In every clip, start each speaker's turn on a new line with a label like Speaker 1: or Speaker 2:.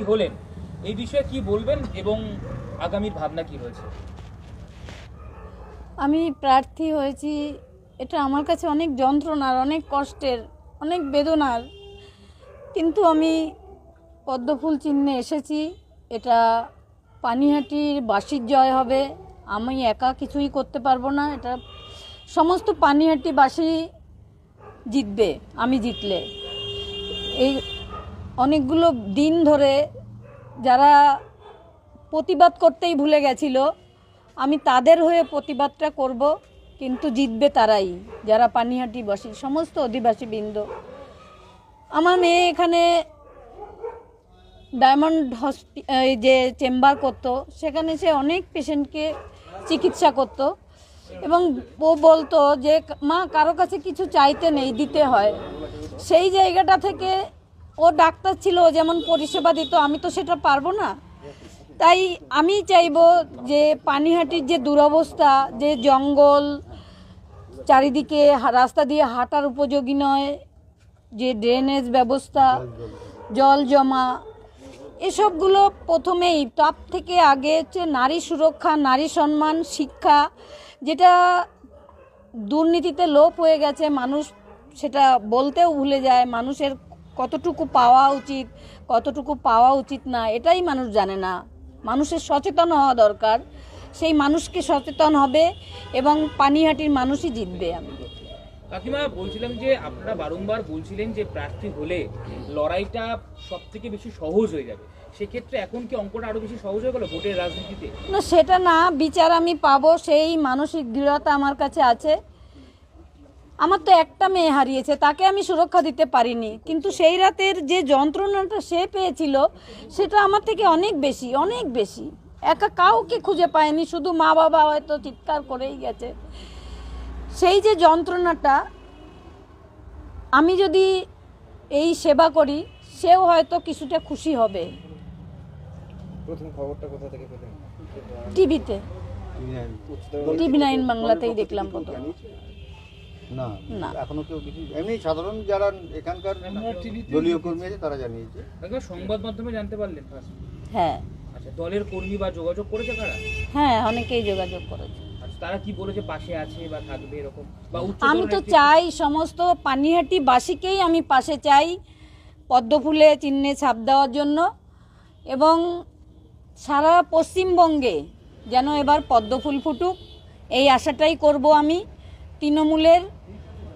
Speaker 1: হলেন, এই বিষয়ে কি বলবেন এবং আগামীর ভাবনা কি রয়েছে?
Speaker 2: আমি প্রার্থী হয়েছি, এটা আমার কাছে অনেক যন্ত্রণার, অনেক কষ্টের, অনেক বেদনার, কিন্তু আমি পদ্মফুল চিহ্নে এসেছি। এটা পানিহাটির বাসীর জয় হবে, আমি একা কিছুই করতে পারবো না। এটা সমস্ত পানিহাটিবাসী জিতবে আমি জিতলে। এই অনেকগুলো দিন ধরে যারা প্রতিবাদ করতেই ভুলে গেছিল, আমি তাদের হয়ে প্রতিবাদটা করব, কিন্তু জিতবে তারাই, যারা পানিহাটিবাসী সমস্ত অধিবাসীবৃন্দ। আমার মেয়ে এখানে ডায়মন্ড যে চেম্বার করতো, সেখানে সে অনেক পেশেন্টকে চিকিৎসা করত এবং ও বলতো যে মা, কারো কাছে কিছু চাইতে নেই, দিতে হয়। সেই জায়গাটা থেকে ও ডাক্তার ছিল, ও যেমন পরিষেবা দিত, আমি তো সেটা পারবো না। তাই আমি চাইবো যে পানিহাটির যে দুরবস্থা, যে জঙ্গল, চারিদিকে রাস্তা দিয়ে হাঁটার উপযোগী নয়, যে ড্রেনেজ ব্যবস্থা, জল জমা, এসবগুলো প্রথমেই তার থেকে আগে হচ্ছে নারী সুরক্ষা, নারী সম্মান, শিক্ষা, যেটা দুর্নীতিতে লোপ হয়ে গেছে। মানুষ সেটা বলতেও ভুলে যায়। মানুষের কতটুকু পাওয়া উচিত, কতটুকু পাওয়া উচিত না, এটাই মানুষ জানে না। মানুষের সচেতন হওয়া দরকার, সেই মানুষকে সচেতন হবে এবং পানিহাটির মানুষই জিতবে। আমি
Speaker 1: কাকিমা বলছিলাম যে আপনারা বারংবার বলছিলেন যে প্রার্থী হলে লড়াইটা সব থেকে বেশি সহজ হয়ে যাবে, সেক্ষেত্রে এখন কি অঙ্কটা আরো বেশি সহজ হয়ে গেল ভোটের রাজনীতিতে?
Speaker 2: না, সেটা না, বিচার আমি পাবো সেই মানসিক দৃঢ়তা আমার কাছে আছে। আমার তো একটা মেয়ে হারিয়েছে, তাকে আমি সুরক্ষা দিতে পারিনি, কিন্তু সেই রাতের যে যন্ত্রণাটা সে পেয়েছিল সেটা আমার থেকে অনেক বেশি, অনেক বেশি। একা কাউকে খুঁজে পায়নি, শুধু মা বাবা হয়তো চিৎকার করেই গেছে। সেই যে যন্ত্রণাটা, আমি যদি এই সেবা করি, সেও হয়তো কিছুটা খুশি হবে।
Speaker 3: প্রথম খবরটা কোথা থেকে পেলেন?
Speaker 2: টিভিতে, TV9 বাংলাতেই দেখলাম প্রথম।
Speaker 4: না
Speaker 2: না,
Speaker 4: এখনো কেউ কিছু, এমনি সাধারণ যারা এখানকার দলীয় কর্মী আছে তারা জানিয়েছে।
Speaker 1: একবার সংবাদ মাধ্যমে জানতে পারলেন?
Speaker 2: হ্যাঁ
Speaker 1: আচ্ছা, দলের কর্মী বা যোগাযোগ করেছে কারা?
Speaker 2: হ্যাঁ, অনেকেই যোগাযোগ করেছে।
Speaker 1: আচ্ছা, তারা কি বলেছে, পাশে আছে বা থাকবে এরকম, বা
Speaker 2: আমি তো চাই সমস্ত পানিহাটিবাসীকেই আমি পাশে চাই, পদ্মফুলে চিহ্নে ছাপ দেওয়ার জন্য, এবং সারা পশ্চিমবঙ্গে যেন এবার পদ্মফুল ফুটুক, এই আশাটাই করব আমি। তৃণমূলের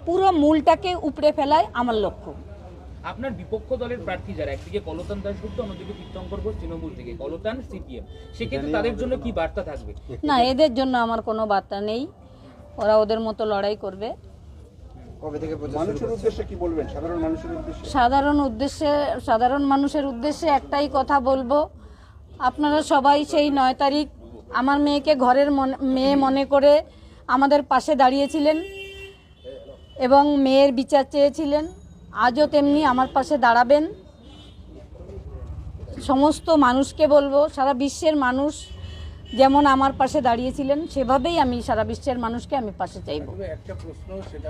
Speaker 2: পুরো মূলটাকে উপড়ে ফেলায় আমার লক্ষ্য।
Speaker 1: আপনার বিপক্ষ দলের প্রার্থী যারা, একদিকে কলতান দাশগুপ্ত, অন্যদিকে তীর্থঙ্কর ঘোষ তৃণমূল থেকে, কলতান সিপিএম, সেক্ষেত্রে তাদের জন্য কি বার্তা থাকবে?
Speaker 2: না, এদের জন্য আমার কোনো বার্তা নেই, ওরা ওদের মতো লড়াই করবে।
Speaker 3: কবে থেকে মানুষের উদ্দেশ্যে কি বলবেন?
Speaker 2: সাধারণ মানুষের উদ্দেশ্যে একটাই কথা বলবো, আপনারা সবাই সেই 9 তারিখ আমার মেয়েকে ঘরের মেয়ে মনে করে আমাদের পাশে দাঁড়িয়েছিলেন এবং মেয়ের বিচার চেয়েছিলেন। আজও তেমনি আমার পাশে দাঁড়াবেন। সমস্ত মানুষকে বলবো, সারা বিশ্বের মানুষ যেমন আমার পাশে দাঁড়িয়েছিলেন, সেভাবেই আমি সারা বিশ্বের মানুষকে আমি পাশে চাইব।
Speaker 3: একটা প্রশ্ন, সেটা